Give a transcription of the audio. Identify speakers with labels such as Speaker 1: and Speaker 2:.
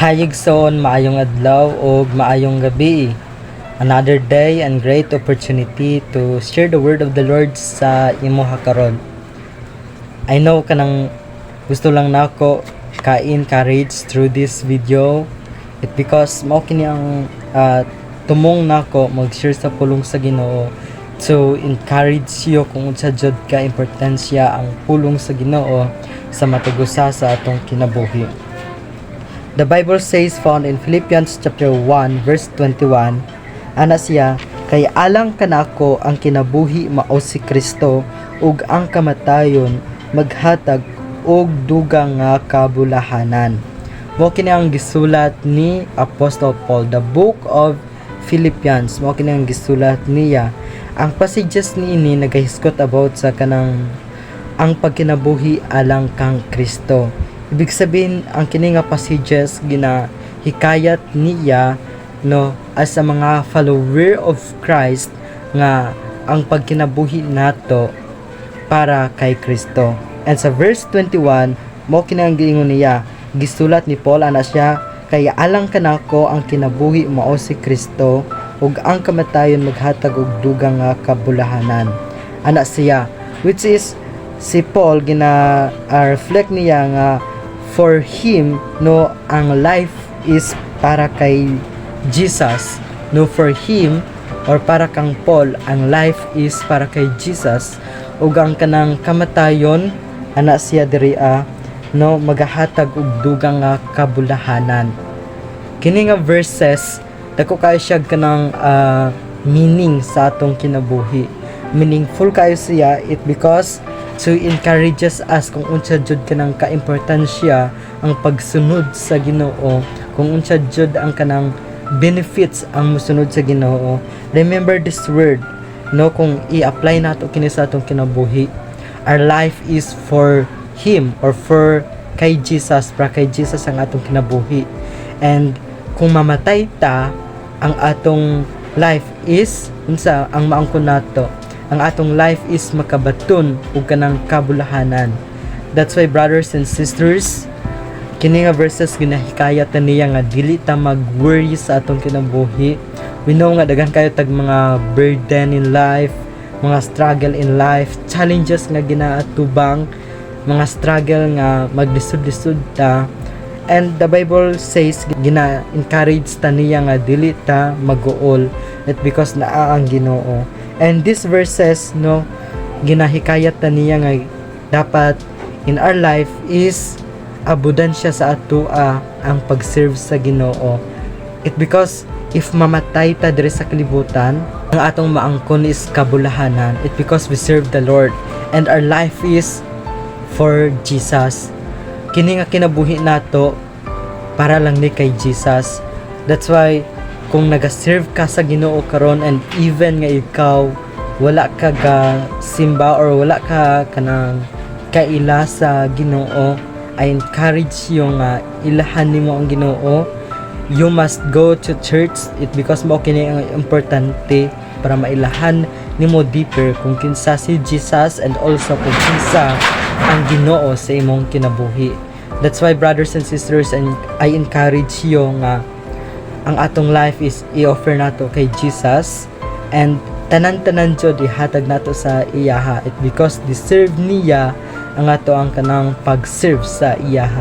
Speaker 1: Hayigson, maayong adlaw o maayong gabi. Another day and great opportunity to share the word of the Lord sa imuha karon. I know kanang gusto lang nako ka-encourage through this video. It because mao kini ang tumong nako mag-share sa pulong sa Ginoo to encourage you kung unsa jud ka importansya ang pulong sa Ginoo sa matugusa sa atong kinabuhi. The Bible says found in Philippians chapter 1 verse 21, ana siya, kay alang kanako ang kinabuhi mao si Kristo ug ang kamatayon maghatag og dugang nga kabulahanan. Mao kini ang gisulat ni Apostle Paul, the book of Philippians. Mao kini ang gisulat niya. Ang passages niini nagahiskot about sa kanang ang pagkinabuhi alang kang Kristo. Ibig sabihin, ang kini nga passages ginahikayat niya as a mga follower of Christ nga ang pagkinabuhi nato para kay Kristo. And sa verse 21, mo kini ang giingon niya, gisulat ni Paul ana siya, kaya alang kanako ang kinabuhi mao si Kristo ug ang kamatayon maghatag og dugang nga kabulahanan. Ana siya, which is si Paul reflect niya nga for him ang life is para kay Jesus. For him or para kang Paul, ang life is para kay Jesus ug ang kanang kamatayon ana siya diri magahatag og dugang nga kabulahanan. Kini nga verses dako kayo siya kanang meaning sa atong kinabuhi. Meaningful kayo siya it because to encourages us kung unsa jud kanang kaimportansya ang pagsunod sa Ginoo, kung unsa jud ang kanang benefits ang mosunod sa Ginoo. Remember this word, kung i-apply nato kini sa atong kinabuhi. Our life is for him or for kay Jesus, para kay Jesus ang atong kinabuhi. And kung mamatay ta, ang atong life is unsa ang maangkon nato, ang atong life is makabaton ug kanang kabulahanan. That's why brothers and sisters, kini nga verses ginahikayat niya nga dili ta mag-worry sa atong kinabuhi. We know nga daghan kayo tag mga burden in life, mga struggle in life, challenges nga ginaatubang, mga struggle nga maglisod-lisod ta. And the Bible says gina-encourage ta niya nga dili ta mag-uol, it because naa ang Ginoo. And these verses ginahikayat ta niya nga dapat in our life is abudan siya sa atoa ang pag-serve sa Ginoo. It because if mamatay ta diri sa kalibutan, ang atong maangkon is kabulahanan. It because we serve the Lord and our life is for Jesus. Kini nga kinabuhi nato para lang ni kay Jesus. That's why kung nagaserve ka sa Ginoo karon and even nga ikaw wala ka ga simba or wala ka kanang kaila sa Ginoo, I encourage you nga ilahan nimo ang Ginoo. You must go to church it because mo kini ang importante para mailahan nimo deeper kung kinsa si Jesus and also kung kinsa ang Ginoo sa imong kinabuhi. That's why brothers and sisters, and I encourage you nga ang atong life is i-offer nato kay Jesus and tanan-tanan jud ihatag nato sa iyaha it because deserve niya ang ato ang kanang pag-serve sa iyaha.